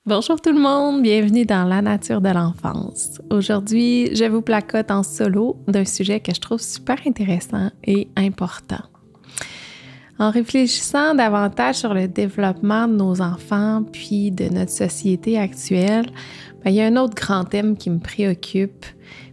Bonjour tout le monde, bienvenue dans La nature de l'enfance. Aujourd'hui, je vous placote en solo d'un sujet que je trouve super intéressant et important. En réfléchissant davantage sur le développement de nos enfants puis de notre société actuelle, il y a un autre grand thème qui me préoccupe,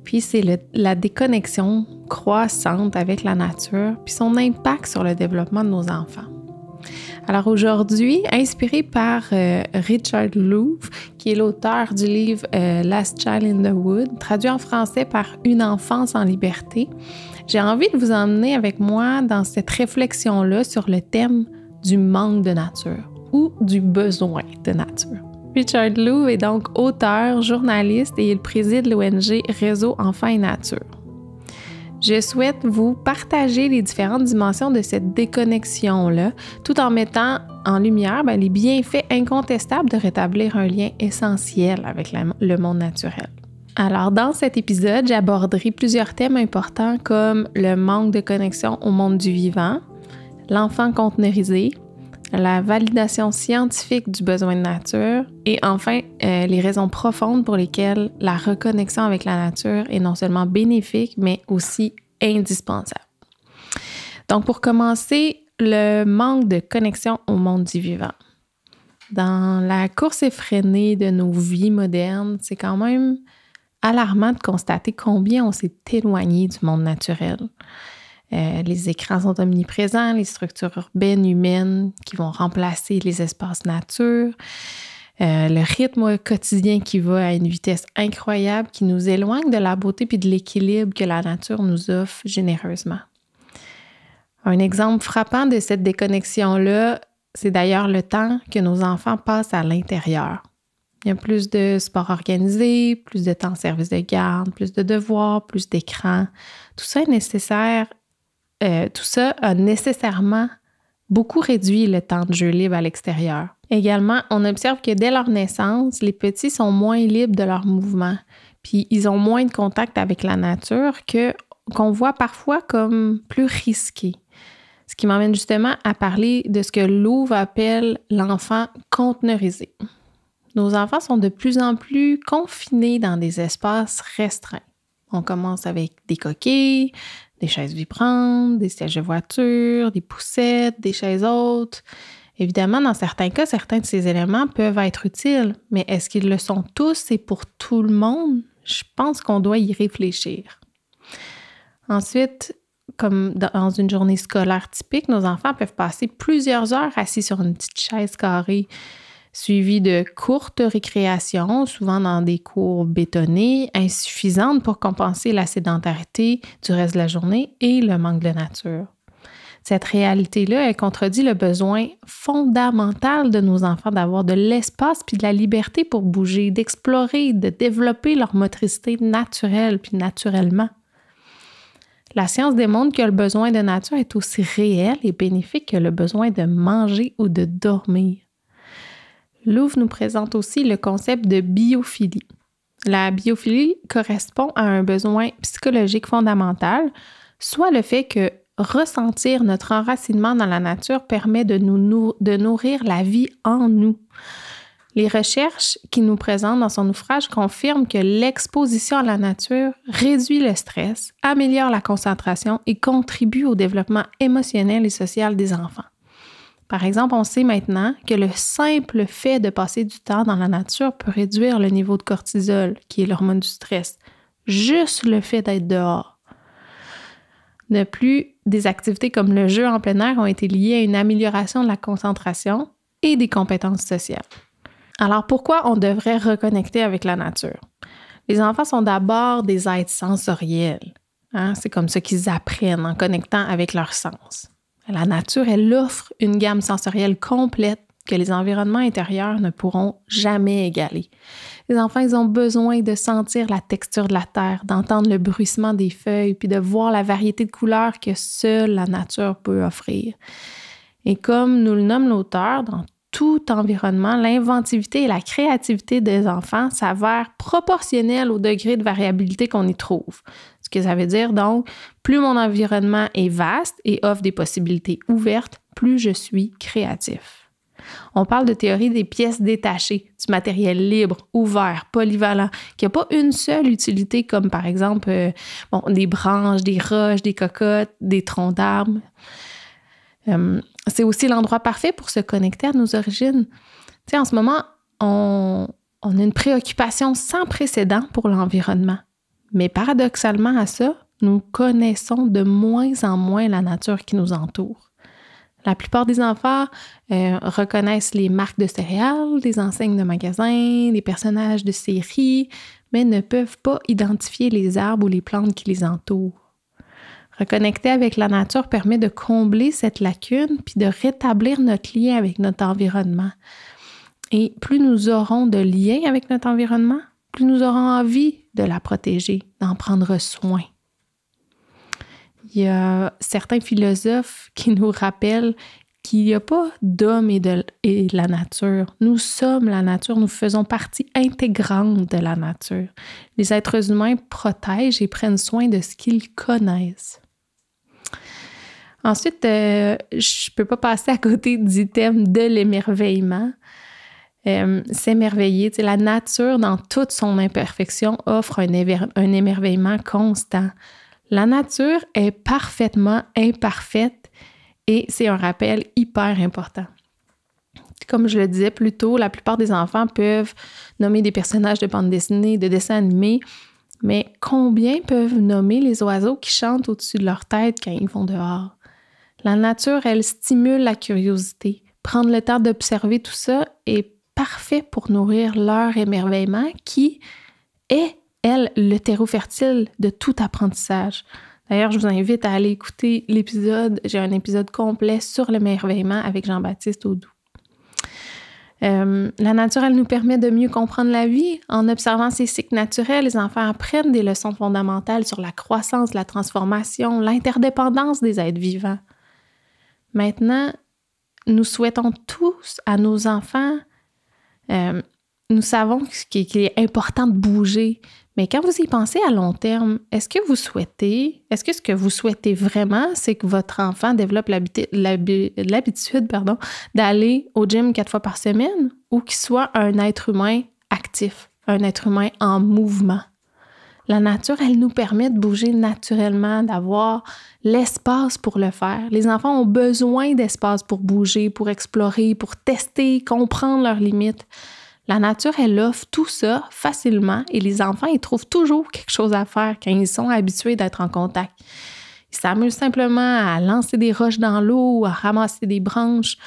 puis c'est la déconnexion croissante avec la nature puis son impact sur le développement de nos enfants. Alors aujourd'hui, inspiré par Richard Louv, qui est l'auteur du livre Last Child in the Wood, traduit en français par Une enfance en liberté, j'ai envie de vous emmener avec moi dans cette réflexion-là sur le thème du manque de nature ou du besoin de nature. Richard Louv est donc auteur, journaliste et il préside l'ONG Réseau Enfants et Nature. Je souhaite vous partager les différentes dimensions de cette déconnexion-là, tout en mettant en lumière les bienfaits incontestables de rétablir un lien essentiel avec le monde naturel. Alors, dans cet épisode, j'aborderai plusieurs thèmes importants comme le manque de connexion au monde du vivant, l'enfant conteneurisé, la validation scientifique du besoin de nature et enfin, les raisons profondes pour lesquelles la reconnexion avec la nature est non seulement bénéfique, mais aussi indispensable. Donc, pour commencer, le manque de connexion au monde du vivant. Dans la course effrénée de nos vies modernes, c'est quand même alarmant de constater combien on s'est éloigné du monde naturel. Les écrans sont omniprésents, les structures urbaines, humaines qui vont remplacer les espaces nature, le rythme quotidien qui va à une vitesse incroyable qui nous éloigne de la beauté puis de l'équilibre que la nature nous offre généreusement. Un exemple frappant de cette déconnexion-là, c'est d'ailleurs le temps que nos enfants passent à l'intérieur. Il y a plus de sports organisés, plus de temps en service de garde, plus de devoirs, plus d'écrans. Tout ça est nécessaire. Tout ça a nécessairement beaucoup réduit le temps de jeu libre à l'extérieur. Également, on observe que dès leur naissance, les petits sont moins libres de leurs mouvements, puis ils ont moins de contact avec la nature qu'on voit parfois comme plus risqué. Ce qui m'emmène justement à parler de ce que Louv appelle l'enfant conteneurisé. Nos enfants sont de plus en plus confinés dans des espaces restreints. On commence avec des coquilles, des chaises vibrantes, des sièges de voiture, des poussettes, des chaises hautes. Évidemment, dans certains cas, certains de ces éléments peuvent être utiles, mais est-ce qu'ils le sont tous et pour tout le monde? Je pense qu'on doit y réfléchir. Ensuite, comme dans une journée scolaire typique, nos enfants peuvent passer plusieurs heures assis sur une petite chaise carrée, suivies de courtes récréations, souvent dans des cours bétonnés, insuffisantes pour compenser la sédentarité du reste de la journée et le manque de nature. Cette réalité-là, elle contredit le besoin fondamental de nos enfants d'avoir de l'espace puis de la liberté pour bouger, d'explorer, de développer leur motricité naturelle puis naturellement. La science démontre que le besoin de nature est aussi réel et bénéfique que le besoin de manger ou de dormir. Louv nous présente aussi le concept de biophilie. La biophilie correspond à un besoin psychologique fondamental, soit le fait que ressentir notre enracinement dans la nature permet de nourrir la vie en nous. Les recherches qu'il nous présente dans son ouvrage confirment que l'exposition à la nature réduit le stress, améliore la concentration et contribue au développement émotionnel et social des enfants. Par exemple, on sait maintenant que le simple fait de passer du temps dans la nature peut réduire le niveau de cortisol, qui est l'hormone du stress. Juste le fait d'être dehors. De plus, des activités comme le jeu en plein air ont été liées à une amélioration de la concentration et des compétences sociales. Alors, pourquoi on devrait reconnecter avec la nature? Les enfants sont d'abord des êtres sensoriels. C'est comme ça qu'ils apprennent en connectant avec leurs sens. La nature, elle offre une gamme sensorielle complète que les environnements intérieurs ne pourront jamais égaler. Les enfants, ils ont besoin de sentir la texture de la terre, d'entendre le bruissement des feuilles, puis de voir la variété de couleurs que seule la nature peut offrir. Et comme nous le nomme l'auteur, dans tout environnement, l'inventivité et la créativité des enfants s'avèrent proportionnelles au degré de variabilité qu'on y trouve. Ce que ça veut dire donc, plus mon environnement est vaste et offre des possibilités ouvertes, plus je suis créatif. On parle de théorie des pièces détachées, du matériel libre, ouvert, polyvalent, qui n'a pas une seule utilité comme par exemple des branches, des roches, des cocottes, des troncs d'arbres. C'est aussi l'endroit parfait pour se connecter à nos origines. Tu sais, en ce moment, on a une préoccupation sans précédent pour l'environnement. Mais paradoxalement à ça, nous connaissons de moins en moins la nature qui nous entoure. La plupart des enfants reconnaissent les marques de céréales, les enseignes de magasins, les personnages de séries, mais ne peuvent pas identifier les arbres ou les plantes qui les entourent. Reconnecter avec la nature permet de combler cette lacune puis de rétablir notre lien avec notre environnement. Et plus nous aurons de liens avec notre environnement, plus nous aurons envie de la protéger, d'en prendre soin. Il y a certains philosophes qui nous rappellent qu'il n'y a pas d'homme et de la nature. Nous sommes la nature, nous faisons partie intégrante de la nature. Les êtres humains protègent et prennent soin de ce qu'ils connaissent. Ensuite, je ne peux pas passer à côté du thème de l'émerveillement. S'émerveiller, la nature, dans toute son imperfection, offre un émerveillement constant. La nature est parfaitement imparfaite et c'est un rappel hyper important. Comme je le disais plus tôt, la plupart des enfants peuvent nommer des personnages de bande dessinée, de dessins animés, mais combien peuvent nommer les oiseaux qui chantent au-dessus de leur tête quand ils vont dehors? La nature, elle stimule la curiosité. Prendre le temps d'observer tout ça est parfait pour nourrir leur émerveillement qui est le terreau fertile de tout apprentissage. D'ailleurs, je vous invite à aller écouter l'épisode. J'ai un épisode complet sur l'émerveillement avec Jean-Baptiste Audoux. La nature, elle nous permet de mieux comprendre la vie. En observant ces cycles naturels, les enfants apprennent des leçons fondamentales sur la croissance, la transformation, l'interdépendance des êtres vivants. Maintenant, nous souhaitons tous à nos enfants, nous savons qu'il est important de bouger, mais quand vous y pensez à long terme, est-ce que ce que vous souhaitez vraiment, c'est que votre enfant développe l'habitude d'aller au gym 4 fois par semaine ou qu'il soit un être humain actif, un être humain en mouvement? La nature, elle nous permet de bouger naturellement, d'avoir l'espace pour le faire. Les enfants ont besoin d'espace pour bouger, pour explorer, pour tester, comprendre leurs limites. La nature, elle offre tout ça facilement et les enfants, ils trouvent toujours quelque chose à faire quand ils sont habitués d'être en contact. Ils s'amusent simplement à lancer des roches dans l'eau ou à ramasser des branches.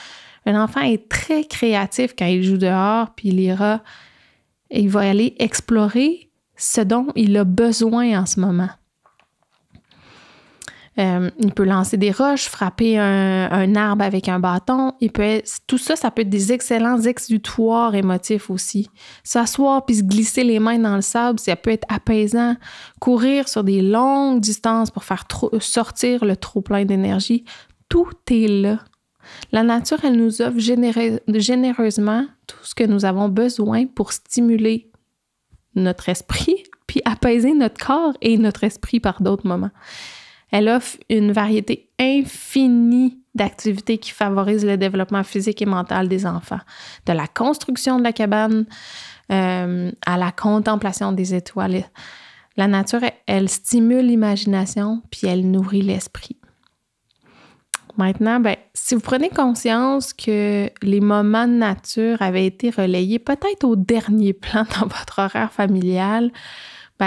Un enfant est très créatif quand il joue dehors, puis il va aller explorer ce dont il a besoin en ce moment. Il peut lancer des roches, frapper un arbre avec un bâton. Tout ça, ça peut être des excellents exutoires émotifs aussi. S'asseoir puis se glisser les mains dans le sable, ça peut être apaisant. Courir sur des longues distances pour faire sortir le trop-plein d'énergie. Tout est là. La nature, elle nous offre généreusement tout ce que nous avons besoin pour stimuler notre esprit puis apaiser notre corps et notre esprit par d'autres moments. Elle offre une variété infinie d'activités qui favorisent le développement physique et mental des enfants. De la construction de la cabane à la contemplation des étoiles. La nature, elle stimule l'imagination puis elle nourrit l'esprit. Maintenant, si vous prenez conscience que les moments de nature avaient été relayés peut-être au dernier plan dans votre horaire familial,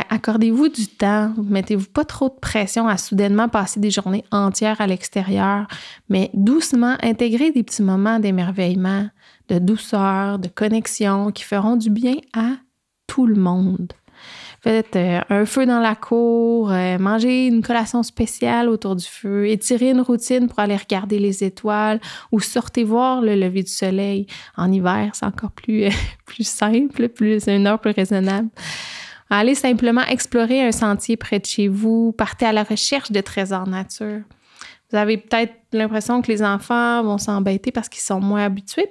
accordez-vous du temps, mettez-vous pas trop de pression à soudainement passer des journées entières à l'extérieur, mais doucement intégrez des petits moments d'émerveillement, de douceur, de connexion qui feront du bien à tout le monde. Faites un feu dans la cour, mangez une collation spéciale autour du feu, étirez une routine pour aller regarder les étoiles ou sortez voir le lever du soleil. En hiver, c'est encore plus simple, une heure plus raisonnable. Allez simplement explorer un sentier près de chez vous, partez à la recherche de trésors nature. Vous avez peut-être l'impression que les enfants vont s'embêter parce qu'ils sont moins habitués.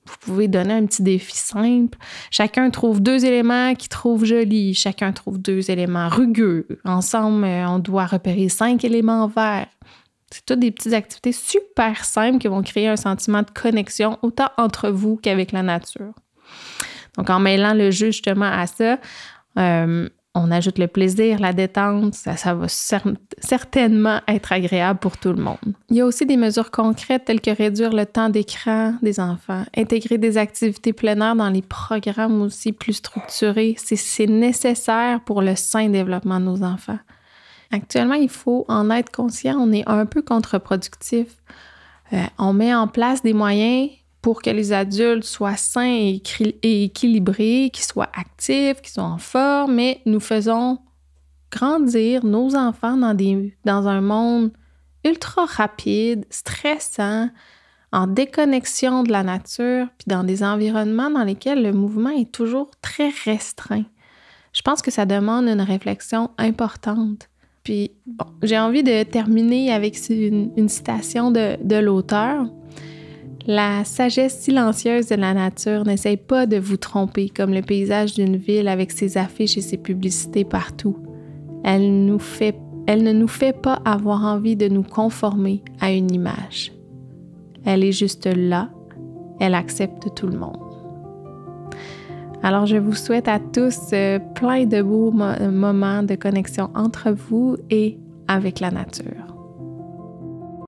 Vous pouvez donner un petit défi simple. Chacun trouve 2 éléments qu'il trouve jolis. Chacun trouve 2 éléments rugueux. Ensemble, on doit repérer 5 éléments verts. C'est toutes des petites activités super simples qui vont créer un sentiment de connexion autant entre vous qu'avec la nature. Donc, en mêlant le jeu justement à ça, on ajoute le plaisir, la détente, ça va certainement être agréable pour tout le monde. Il y a aussi des mesures concrètes telles que réduire le temps d'écran des enfants, intégrer des activités plein air dans les programmes aussi plus structurés. C'est nécessaire pour le sain développement de nos enfants. Actuellement, il faut en être conscient, on est un peu contre-productif. On met en place des moyens pour que les adultes soient sains et équilibrés, qu'ils soient actifs, qu'ils soient en forme, mais nous faisons grandir nos enfants dans un monde ultra rapide, stressant, en déconnexion de la nature, puis dans des environnements dans lesquels le mouvement est toujours très restreint. Je pense que ça demande une réflexion importante. Puis, bon, j'ai envie de terminer avec une citation de l'auteur. La sagesse silencieuse de la nature n'essaye pas de vous tromper comme le paysage d'une ville avec ses affiches et ses publicités partout. Elle ne nous fait pas avoir envie de nous conformer à une image. Elle est juste là. Elle accepte tout le monde. Alors, je vous souhaite à tous plein de beaux moments de connexion entre vous et avec la nature.